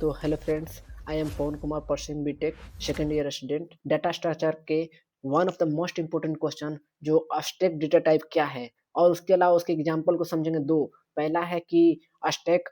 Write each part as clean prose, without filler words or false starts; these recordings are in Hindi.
तो hello friends, I am Pawan Kumar pursuing B Tech second year student. Data structure के one of the most important question जो स्टैक डेटा टाइप क्या है और उसके अलावा उसके एग्जांपल को समझेंगे दो। पहला है कि स्टैक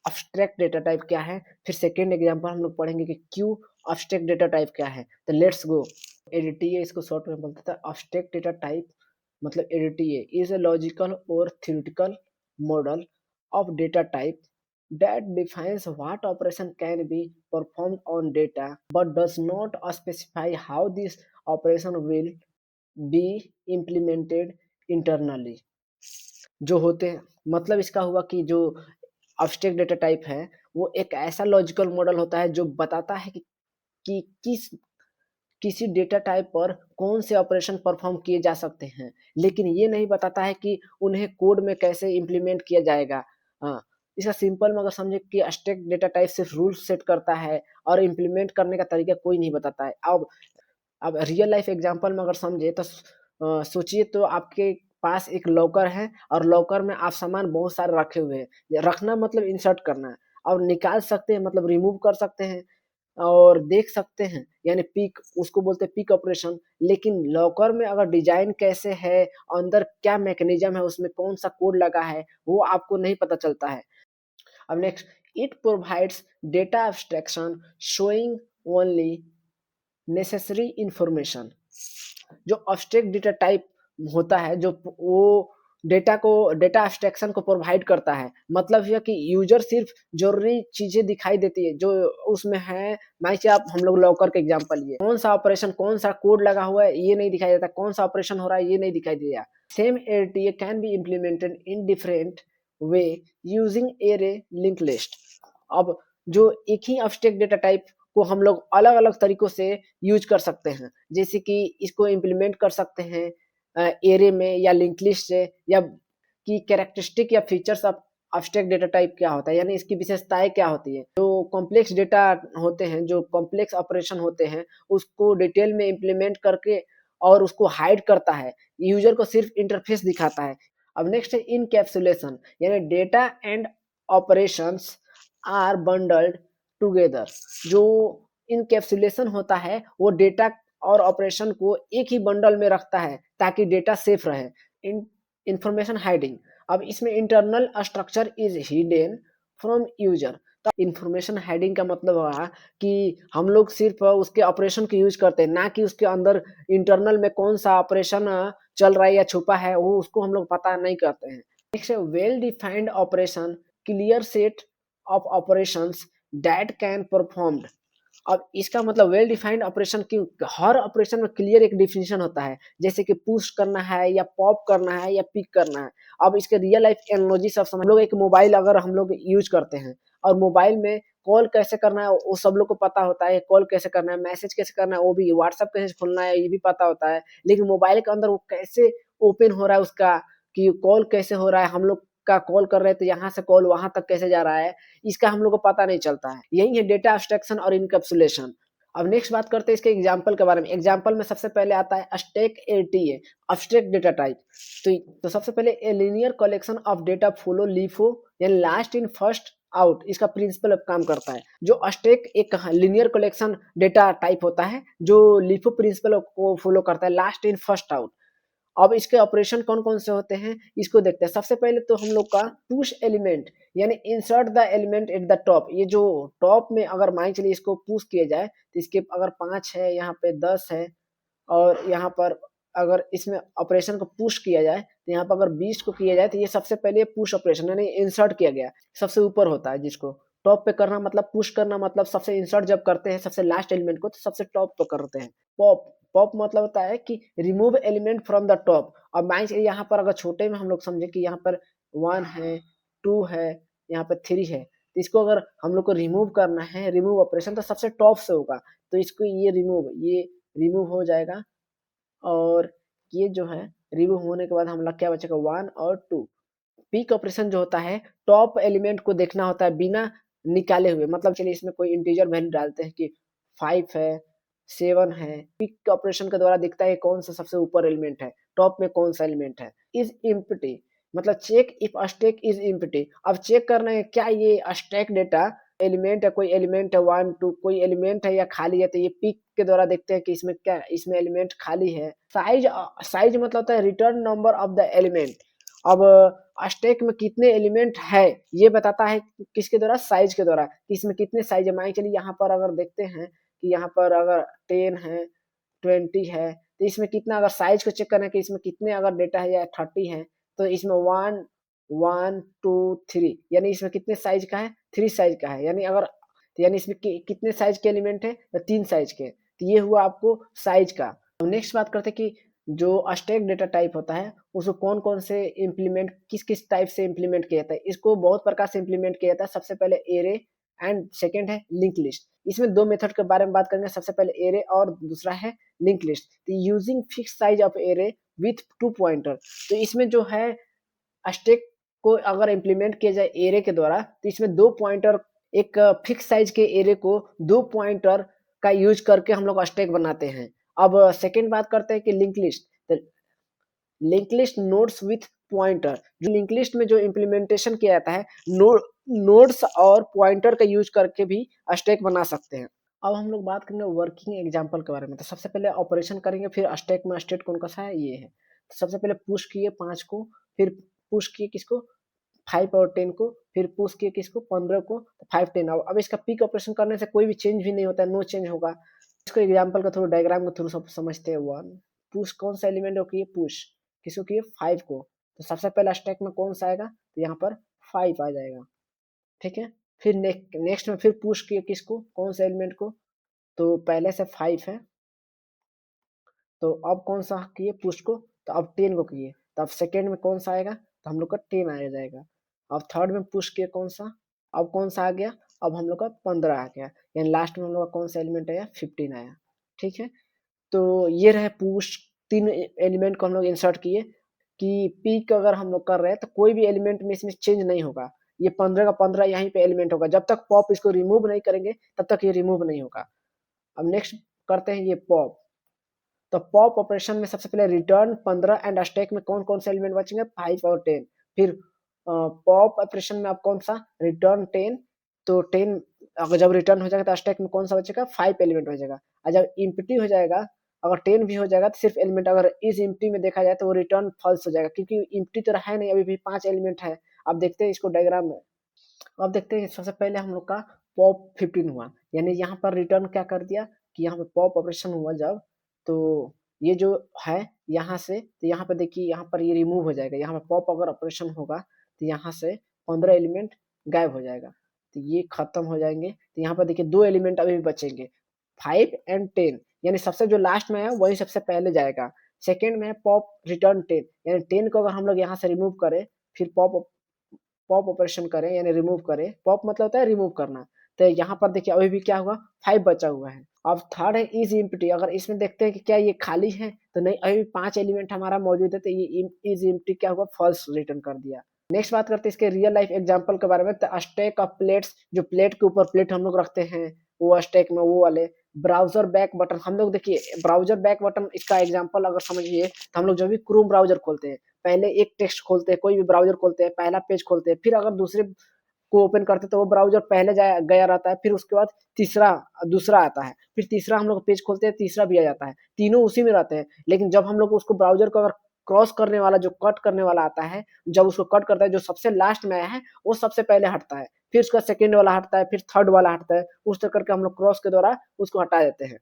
अब्स्ट्रैक्ट डेटा टाइप क्या है, फिर सेकेंड एग्जांपल हम लोग पढ़ेंगे कि क्यू अब्स्ट्रैक्ट डेटा टाइप क्या है। तो लेट्स गो। एडीटीए इसको शॉर्ट में बोलते थे। अब्स्ट्रैक्ट डेटा टाइप मतलब एडीटीए इज ए लॉजिकल और theoretical model of data type that defines what operation can be performed on data but does not specify how this operation will be implemented internally। जो होते हैं मतलब इसका हुआ कि जो abstract डेटा टाइप है वो एक ऐसा लॉजिकल मॉडल होता है जो बताता है कि किसी डेटा टाइप पर कौन से ऑपरेशन परफॉर्म किए जा सकते हैं, लेकिन ये नहीं बताता है कि उन्हें कोड में कैसे इम्प्लीमेंट किया जाएगा। हाँ, इसका सिंपल में अगर समझे कि स्टैक डेटा टाइप सिर्फ रूल सेट करता है और इम्प्लीमेंट करने का तरीका कोई नहीं बताता है। अब रियल लाइफ एग्जांपल में अगर समझे तो सोचिए तो आपके पास एक लॉकर है और लॉकर में आप सामान बहुत सारे रखे हुए हैं। रखना मतलब इंसर्ट करना है, और निकाल सकते हैं मतलब रिमूव कर सकते हैं और देख सकते हैं, यानी पिक उसको बोलते हैं पिक ऑपरेशन। लेकिन लॉकर में अगर डिजाइन कैसे है, अंदर क्या मैकेनिज्म है, उसमें कौन सा कोड लगा है, वो आपको नहीं पता चलता है। अब next, it provides data abstraction showing only necessary information. जो अब्स्ट्रैक्ट डेटा टाइप होता है जो वो डेटा एब्स्ट्रैक्शन को प्रोवाइड करता है। मतलब यह कि यूजर सिर्फ जरूरी चीजें दिखाई देती है जो उसमें है। मान लीजिए आप हम लोग लॉकर के एग्जांपल लिए, कौन सा ऑपरेशन कौन सा कोड लगा हुआ है ये नहीं दिखाई देता, कौन सा ऑपरेशन हो रहा है ये नहीं दिखाई देगा। Same ADT can be implemented in different way using array link list. अब जो एक ही अब्स्ट्रैक्ट डेटा टाइप को हम लोग अलग अलग तरीकों से यूज कर सकते हैं, जैसे कि इसको इम्प्लीमेंट कर सकते हैं एरे में या लिंक लिस्ट से, या कि कैरेक्टरिस्टिक या features of abstract data type क्या होता है, यानी इसकी विशेषताएं क्या होती है। जो कॉम्प्लेक्स डेटा होते हैं, जो कॉम्प्लेक्स ऑपरेशन होते हैं, उसको डिटेल में इम्प्लीमेंट करके और उसको हाइड करता है, यूजर को सिर्फ इंटरफेस दिखाता है। अब नेक्स्ट है इनकैप्सुलेशन, यानी data and operations are bundled together. जो इनकैप्सुलेशन होता है वो डेटा और ऑपरेशन को एक ही बंडल में रखता है ताकि डेटा सेफ रहे। इंफॉर्मेशन हाइडिंग, अब इसमें internal structure is hidden from user. तो इंफॉर्मेशन हाइडिंग का मतलब हुआ कि हम लोग सिर्फ उसके ऑपरेशन को यूज करते हैं, ना कि उसके अंदर इंटरनल में कौन सा ऑपरेशन चल रहा है या छुपा है वो उसको हम लोग पता नहीं करते हैं। नेक्स्ट है well defined operation, clear set of operations that can performed. अब इसका मतलब वेल डिफाइंड ऑपरेशन की हर ऑपरेशन में क्लियर एक डिफिनेशन होता है, जैसे कि पुश करना है या पॉप करना है या पिक करना है। अब इसके रियल लाइफ एनालॉजी सब समझ लोग, एक मोबाइल अगर हम लोग यूज करते हैं और मोबाइल में कॉल कैसे करना है वो सब लोग को पता होता है, कॉल कैसे करना है, मैसेज कैसे करना है, वो भी व्हाट्सएप कैसे खोलना है ये भी पता होता है। लेकिन मोबाइल के अंदर वो कैसे ओपन हो रहा है उसका, कि कॉल कैसे हो रहा है, हम लोग का कॉल कर रहे हैं तो यहाँ से कॉल वहां तक कैसे जा रहा है, इसका हम लोग को पता नहीं चलता है। यही है डेटा एब्स्ट्रैक्शन और इनकैप्सुलेशन। अब नेक्स्ट बात करते हैं इसके एग्जांपल के बारे में। एग्जांपल में सबसे पहले आता है stack ATA abstract data type. तो सबसे पहले a linear collection of data follow LIFO यानी लास्ट इन फर्स्ट आउट, इसका प्रिंसिपल अब काम करता है। जो स्टैक एक लीनियर कलेक्शन डेटा टाइप होता है जो लीफो प्रिंसिपल को फॉलो करता है, लास्ट इन फर्स्ट आउट। अब इसके ऑपरेशन कौन कौन से होते हैं इसको देखते हैं। सबसे पहले तो हम लोग का पुश एलिमेंट, यानी insert the element at the top. ये जो टॉप में अगर मान चलिए इसको पुश किया जाए तो इसके अगर 5 है, यहाँ पे 10 है, और यहाँ पर अगर इसमें ऑपरेशन को पुश किया जाए तो यहाँ पर अगर 20 को किया जाए तो ये सबसे पहले पुश ऑपरेशन यानी इंसर्ट किया गया सबसे ऊपर होता है। जिसको टॉप पे करना मतलब पुश करना मतलब सबसे इंसर्ट जब करते हैं सबसे लास्ट एलिमेंट को तो सबसे टॉप पे करते हैं। पॉप पॉप मतलब होता है कि remove element from the top. अब मान चलिए यहाँ पर अगर छोटे में हम लोग समझे कि यहाँ पर 1 है, 2 है, यहाँ पर 3 है, तो इसको अगर हम लोग को रिमूव करना है, रिमूव ऑपरेशन, तो सबसे टॉप से होगा। तो इसको ये रिमूव हो जाएगा, और ये जो है रिमूव होने के बाद हम लोग क्या बचेगा 1 और 2। पिक ऑपरेशन जो होता है टॉप एलिमेंट को देखना होता है बिना निकाले हुए। मतलब चलिए इसमें कोई इंटीजर वैल्यू डालते हैं कि 5 है, 7 है, पिक ऑपरेशन के द्वारा दिखता है कौन सा सबसे ऊपर एलिमेंट है, टॉप में कौन सा एलिमेंट है। इज इम्प्टी मतलब check if stack is empty. अब चेक करना है क्या ये स्टैक डेटा एलिमेंट है, कोई एलिमेंट है 1 2 कोई एलिमेंट है या खाली है, तो ये पिक के द्वारा देखते हैं कि इसमें क्या है, इसमें एलिमेंट खाली है। साइज मतलब होता है return number of the element. अब स्टैक में कितने एलिमेंट है ये बताता है किसके द्वारा, साइज के द्वारा, कि इसमें कितने साइज है। मान के चलिए यहाँ पर अगर देखते हैं कि यहाँ पर अगर 10 है 20 है, तो इसमें कितना, अगर साइज को चेक करें कि इसमें कितने अगर डेटा है या 30 है, तो इसमें 1 1 2 3 यानी इसमें कितने साइज का है, 3 साइज का है। यानी अगर यानी इसमें कितने साइज के एलिमेंट है, तो 3 साइज के। तो ये हुआ आपको साइज का। अब नेक्स्ट बात करते हैं कि जो स्टैक डेटा टाइप होता है उसको कौन कौन से इम्प्लीमेंट, किस किस टाइप से इम्प्लीमेंट किया जाता है। इसको बहुत प्रकार से इम्प्लीमेंट किया जाता है। सबसे पहले एरे एंड सेकेंड है लिंक लिस्ट। इसमें दो मेथड के बारे में बात करेंगे, सबसे पहले एरे और दूसरा है लिंक लिस्ट। तो using fix size of array with 2 pointer. तो इसमें जो है स्टैक को अगर इम्प्लीमेंट किया जाए एरे के द्वारा, तो इसमें 2 पॉइंटर, एक फिक्स साइज के एरे को 2 पॉइंटर का यूज करके हम लोग स्टैक बनाते हैं। अब सेकेंड बात करते हैं कि लिंक लिस्ट। तो link list nodes with pointer, जो लिंक लिस्ट में जो इम्प्लीमेंटेशन किया जाता है नोड्स और पॉइंटर का यूज करके भी स्टैक बना सकते हैं। अब हम लोग बात करेंगे वर्किंग एग्जांपल के बारे में। तो सबसे पहले ऑपरेशन करेंगे, फिर स्टैक में स्टेट कौन सा है ये है। तो सबसे पहले पुश किए 5 को, फिर पुश किए किसको 5 और 10 को, फिर पुश किए किसको 15 को, 5 10। अब इसका पिक ऑपरेशन करने से कोई भी चेंज भी नहीं होता है, नो चेंज होगा। इसको एग्जांपल का थ्रू, डायग्राम के थ्रू सब समझते हैं। 1 पुश कौन सा एलिमेंट को किए, पुश किसको किए 5 को। तो सबसे पहला स्टैक में कौन सा आएगा, तो यहाँ पर 5 आ जाएगा, ठीक है। फिर नेक्स्ट में फिर पुश किए किसको, कौन सा एलिमेंट को, तो पहले से 5 है, तो अब कौन सा किए पुश को, तो अब 10 को किए, तो अब सेकेंड में कौन सा आएगा, तो हम लोग का 10 आ जाएगा। अब थर्ड में पुश किए कौन सा, अब कौन सा आ गया, अब हम लोग का 15 आ गया। यानी लास्ट में हम लोग का कौन सा एलिमेंट आया, 15 आया, ठीक है। तो ये रहे पुश, 3 एलिमेंट को हम लोग इंसर्ट किए कि पिक अगर हम लोग कर रहे हैं तो कोई भी एलिमेंट में इसमें चेंज नहीं होगा। ये 15 का 15 यहीं पे एलिमेंट होगा, जब तक पॉप इसको रिमूव नहीं करेंगे तब तक ये रिमूव नहीं होगा। अब नेक्स्ट करते हैं ये पॉप। तो पॉप ऑपरेशन में सबसे पहले रिटर्न 15 एंड स्टैक में कौन कौन से एलिमेंट बचेंगे, 5 और 10। फिर पॉप ऑपरेशन में आप कौन सा रिटर्न 10, तो 10 अगर जब रिटर्न हो जाएगा तो स्टैक में कौन सा बचेगा, 5 एलिमेंट बचेगा। और जब इम्प्टी हो जाएगा, अगर 10 भी हो जाएगा तो सिर्फ एलिमेंट, अगर इस इम्प्टी में देखा जाए तो वो रिटर्न फॉल्स हो जाएगा, क्योंकि इम्प्टी तो है नहीं, अभी भी 5 एलिमेंट है। अब देखते हैं इसको डायग्राम में। अब देखते हैं सबसे पहले हम लोग का पॉप 15 हुआ, यानी यहाँ पर रिटर्न क्या कर दिया कि यहाँ पे पॉप ऑपरेशन हुआ जब, तो ये जो है यहाँ से, तो यहाँ पे देखिए यहाँ पर ये रिमूव हो जाएगा। यहाँ पे पॉप अगर ऑपरेशन होगा तो यहाँ से 15 एलिमेंट गायब हो जाएगा, तो ये खत्म हो जाएंगे। तो यहाँ पर देखिए 2 एलिमेंट अभी भी बचेंगे, 5 एंड 10। यानी सबसे जो लास्ट में है वही सबसे पहले जाएगा। सेकेंड में है पॉप रिटर्न 10, यानी 10 को अगर हम लोग यहाँ से रिमूव करें, फिर पॉप पॉप ऑपरेशन करें यानी रिमूव करें, पॉप मतलब होता है रिमूव करना। तो यहाँ पर देखिए अभी भी क्या हुआ, 5 बचा हुआ है। अब थर्ड है इज इम्प्टी। अगर इसमें देखते हैं कि क्या ये खाली है, तो नहीं, अभी 5 एलिमेंट हमारा मौजूद है, तो ये इज इम्प्टी क्या हुआ, फॉल्स रिटर्न कर दिया। नेक्स्ट बात करते हैं इसके रियल लाइफ एग्जांपल के बारे में। तो स्टैक ऑफ प्लेट्स, जो प्लेट के ऊपर प्लेट हम लोग रखते हैं वो स्टैक में, वो वाले। ब्राउजर बैक बटन, हम लोग देखिए ब्राउजर बैक बटन, इसका एग्जांपल अगर समझिए तो हम लोग जब भी क्रोम ब्राउजर खोलते हैं, पहले एक टेक्स्ट खोलते हैं, कोई भी ब्राउजर खोलते हैं, पहला पेज खोलते हैं, फिर अगर दूसरे को ओपन करते हैं तो वो ब्राउजर पहले गया रहता है, फिर उसके बाद तीसरा दूसरा आता है, फिर तीसरा हम लोग पेज खोलते हैं, तीसरा भी आ जाता है, तीनों उसी में रहते हैं। लेकिन जब हम लोग उसको ब्राउजर को अगर क्रॉस करने वाला, जो कट करने वाला आता है, जब उसको कट करता है, जो सबसे लास्ट में आया है वो सबसे पहले हटता है, फिर उसका सेकेंड वाला हटता है, फिर थर्ड वाला हटता है। उस तरह करके हम लोग क्रॉस के द्वारा उसको हटा देते हैं।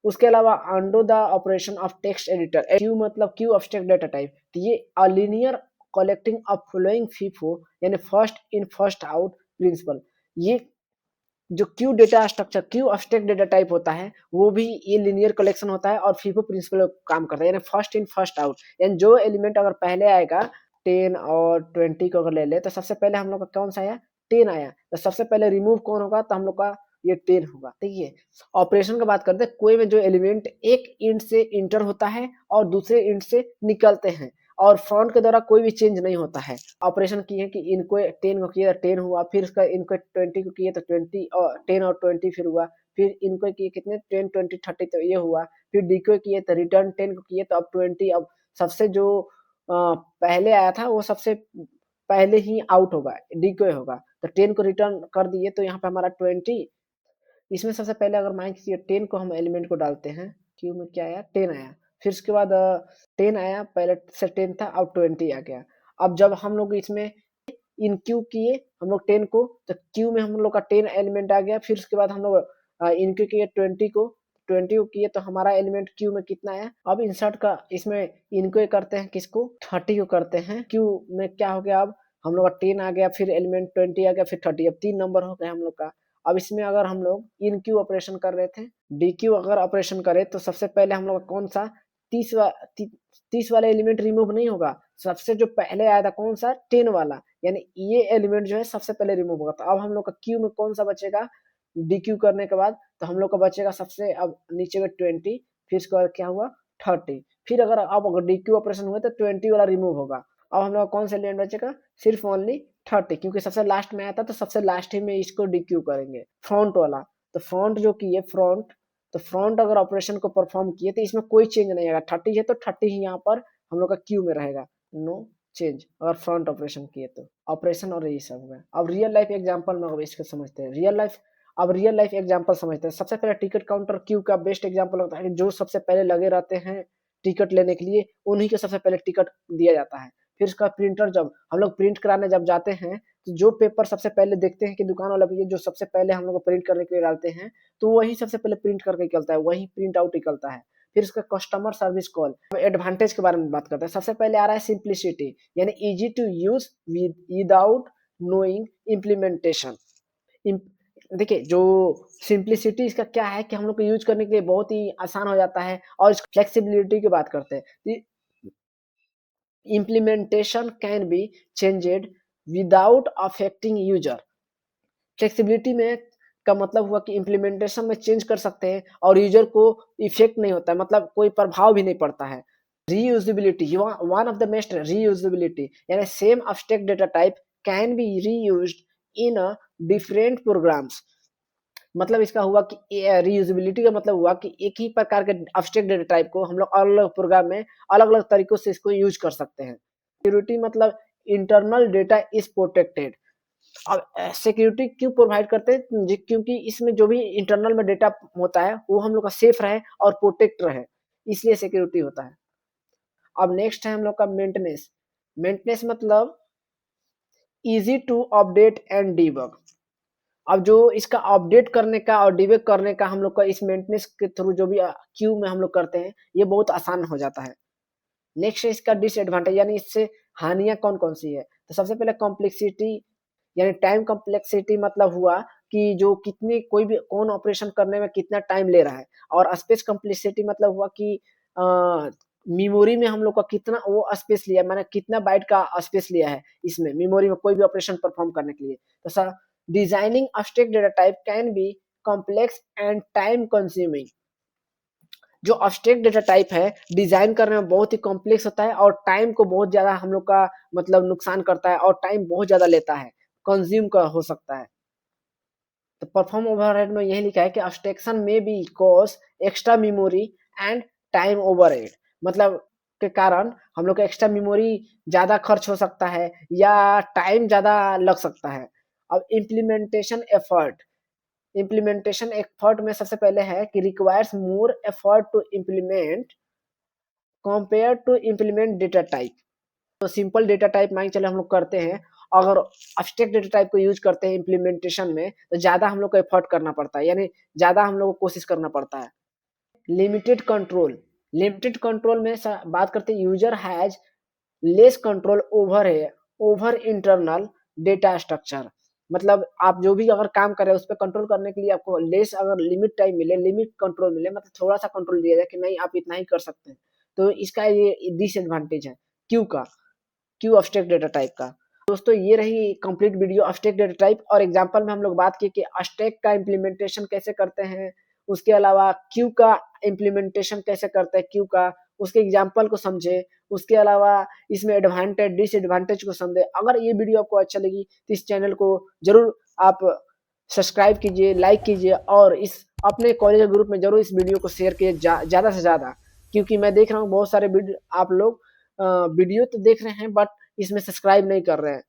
उसके अलावा undo the operation of text editor, queue मतलब क्यू ऑब्स्ट्रैक्ट डेटा टाइप। तो ये a linear collecting of flowing FIFO, यानी first in first out principle. ये जो queue data structure, queue abstract data type होता है, वो भी ये लिनियर कलेक्शन होता है और फीफो प्रिंसिपल काम करता है, यानी फर्स्ट इन फर्स्ट आउट। यानी जो एलिमेंट अगर पहले आएगा, 10 और 20 को अगर ले ले, तो सबसे पहले हम लोग का कौन सा आया, 10 आया, तो सबसे पहले रिमूव कौन होगा, तो हम लोग का ये 10 होगा। ठीक है। ऑपरेशन की बात करते हैं, कोई में जो एलिमेंट एक इंट से इंटर होता है और दूसरे इंट से निकलते हैं, और फ्रंट के द्वारा कोई भी चेंज नहीं होता है। ऑपरेशन किए कि इनको 10 को किया 10 हुआ, फिर उसका इनको 20 को किए तो 20 और 10 और 20 फिर हुआ, फिर इनको किए कितने 10 20 30 तो ये हुआ, फिर डीको किए तो रिटर्न 10 को किए तो अब 20। अब सबसे जो पहले आया था वो सबसे पहले ही आउट होगा, डिकोय होगा। तो 10 को रिटर्न कर दिए तो यहाँ पे हमारा 20, इसमें सबसे पहले अगर मान लीजिए 10 को हम एलिमेंट को डालते हैं, क्यू में क्या आया 10 आया, फिर उसके बाद 10 आया, पहले से 10 था, अब 20 आ गया। अब जब हम लोग इसमें इन क्यू किए हम लोग 10 को, तो क्यू में हम लोग का 10 एलिमेंट आ गया, फिर उसके बाद हम लोग इन क्यू किए 20 को किए तो हमारा एलिमेंट क्यू में कितना आया। अब इंसर्ट का इसमें इनको करते हैं, किसको 30 को करते हैं, क्यू में क्या हो गया, अब हम लोग का 10 आ गया, फिर एलिमेंट 20 आ गया, फिर 30, अब 3 नंबर हो गया हम लोग का। अब इसमें अगर हम लोग इन क्यू ऑपरेशन कर रहे थे, डी क्यू अगर ऑपरेशन करें तो सबसे पहले हम लोग कौन सा 30 वाला एलिमेंट रिमूव नहीं होगा, सबसे जो पहले आया था कौन सा 10 वाला, यानी ये एलिमेंट जो है सबसे पहले रिमूव होगा। तो अब हम लोग का क्यू में कौन सा बचेगा, डी क्यू करने के बाद तो हम लोग का बचेगा सबसे अब नीचे में 20, फिर इसके बाद क्या हुआ 30, फिर अगर डी क्यू ऑपरेशन हुआ तो 20 वाला रिमूव होगा। अब हम लोग कौन सा एलिमेंट बचेगा, सिर्फ ओनली 30, क्योंकि सबसे लास्ट में आया था तो सबसे लास्ट ही में इसको डी क्यू करेंगे। फ्रंट वाला, तो फ्रंट जो किए फ्रंट, तो फ्रंट अगर ऑपरेशन को परफॉर्म किए तो इसमें कोई चेंज नहीं आएगा, 30 है तो 30 ही यहाँ पर हम लोग का क्यू में रहेगा, नो चेंज अगर फ्रंट ऑपरेशन किए तो। ऑपरेशन और ये सब होगा। अब रियल लाइफ एग्जांपल में अब इसको समझते हैं, रियल लाइफ एग्जांपल समझते हैं। सबसे पहले टिकट काउंटर क्यू का बेस्ट एग्जांपल होता है, जो सबसे पहले लगे रहते हैं टिकट लेने के लिए उन्हीं के सबसे पहले टिकट दिया जाता है। फिर उसका प्रिंटर, जब हम लोग प्रिंट कराने जब जाते हैं तो जो पेपर सबसे पहले देखते हैं कि दुकान वाला भैया जो सबसे पहले हम लोग को प्रिंट करने के लिए डालते हैं तो वही सबसे पहले प्रिंट करके निकलता है, वही प्रिंट आउट निकलता है। फिर इसका कस्टमर सर्विस कॉल, एडवांटेज के बारे में बात करते हैं। सबसे पहले आ रहा है सिंप्लिसिटी, यानी easy to use without knowing implementation. देखिए जो सिंप्लिसिटी इसका क्या है कि हम लोग को यूज करने के लिए बहुत ही आसान हो जाता है। और फ्लेक्सिबिलिटी की बात करते हैं, implementation can be changed without affecting user. Flexibility में का मतलब हुआ कि इम्प्लीमेंटेशन में चेंज कर सकते हैं और यूजर को इफेक्ट नहीं होता है, मतलब कोई प्रभाव भी नहीं पड़ता है। Reusability, one of the best reusability, यानी same abstract data type can be reused in a different programs. मतलब इसका हुआ कि रीयूजेबिलिटी का मतलब हुआ कि एक ही प्रकार के abstract डेटा टाइप को हम लोग अलग अलग प्रोग्राम में अलग अलग तरीकों से इसको यूज कर सकते हैं। सिक्योरिटी मतलब इंटरनल डेटा इज प्रोटेक्टेड। अब सिक्योरिटी क्यों प्रोवाइड करते हैं, क्योंकि इसमें जो भी इंटरनल में डेटा होता है वो हम लोग का सेफ रहे और प्रोटेक्ट रहे, इसलिए सिक्योरिटी होता है। अब नेक्स्ट है हम लोग का मेंटेनेंस। मेंटेनेंस मतलब easy to update and debug. अब जो इसका अपडेट करने का और डिबग करने का हम लोग का इस मेंटेनेंस के थ्रू जो भी क्यू में हम लोग करते हैं ये बहुत आसान हो जाता है। नेक्स्ट है इसका डिसएडवांटेज, यानी इससे हानियां कौन कौन सी है। तो सबसे पहले कॉम्प्लेक्सिटी, यानी टाइम कॉम्प्लेक्सिटी मतलब हुआ कि जो कितनी कोई भी कौन ऑपरेशन करने में कितना टाइम ले रहा है। और स्पेस कॉम्प्लेक्सिटी मतलब हुआ कि मेमोरी में हम लोग का कितना वो स्पेस लिया है, माने कितना बाइट का स्पेस लिया है इसमें मेमोरी में कोई भी ऑपरेशन परफॉर्म करने के लिए। तो sir designing abstract data type can be complex and time consuming। जो abstract data type है डिजाइन करने में बहुत ही कॉम्प्लेक्स होता है और टाइम को बहुत ज्यादा हम लोग का मतलब नुकसान करता है और टाइम बहुत ज्यादा लेता है, कंज्यूम का हो सकता है। तो परफॉर्म ओवरहेड में यही लिखा है कि abstraction में because extra memory and time overhead, मतलब के कारण हम लोग का एक्स्ट्रा मेमोरी ज्यादा खर्च हो सकता है या टाइम ज्यादा लग सकता है। अब इम्प्लीमेंटेशन एफर्ट में सबसे पहले है कि requires more effort to implement compare to implement data type. तो सिंपल डेटा टाइप मान चले हम लोग करते हैं, अगर abstract डेटा टाइप को यूज करते हैं इम्प्लीमेंटेशन में तो ज्यादा हम लोग को एफर्ट करना पड़ता है, यानी ज्यादा हम लोग को कोशिश करना पड़ता है। लिमिटेड कंट्रोल में बात करते हैं, user has less control over internal data structure. मतलब आप जो भी अगर काम कर रहे हैं उस पर कंट्रोल करने के लिए आपको लेस अगर लिमिट टाइम मिले, लिमिट कंट्रोल मिले, मतलब थोड़ा सा कंट्रोल दिया जाए कि नहीं आप इतना ही कर सकते हैं, तो इसका ये डिसएडवांटेज है क्यू abstract डेटा टाइप का। दोस्तों ये रही complete video abstract data type और एग्जांपल में हम लोग बात की कि abstract का इम्प्लीमेंटेशन कैसे करते हैं, उसके अलावा क्यू का इम्प्लीमेंटेशन कैसे करते हैं क्यू का, उसके एग्जांपल को समझे, उसके अलावा इसमें एडवांटेज डिसएडवांटेज को समझे। अगर ये वीडियो आपको अच्छा लगी तो इस चैनल को जरूर आप सब्सक्राइब कीजिए, लाइक कीजिए और इस अपने कॉलेज ग्रुप में जरूर इस वीडियो को शेयर कीजिए ज्यादा से ज्यादा, क्योंकि मैं देख रहा हूँ बहुत सारे वीडियो आप लोग वीडियो तो देख रहे हैं बट इसमें सब्सक्राइब नहीं कर रहे हैं।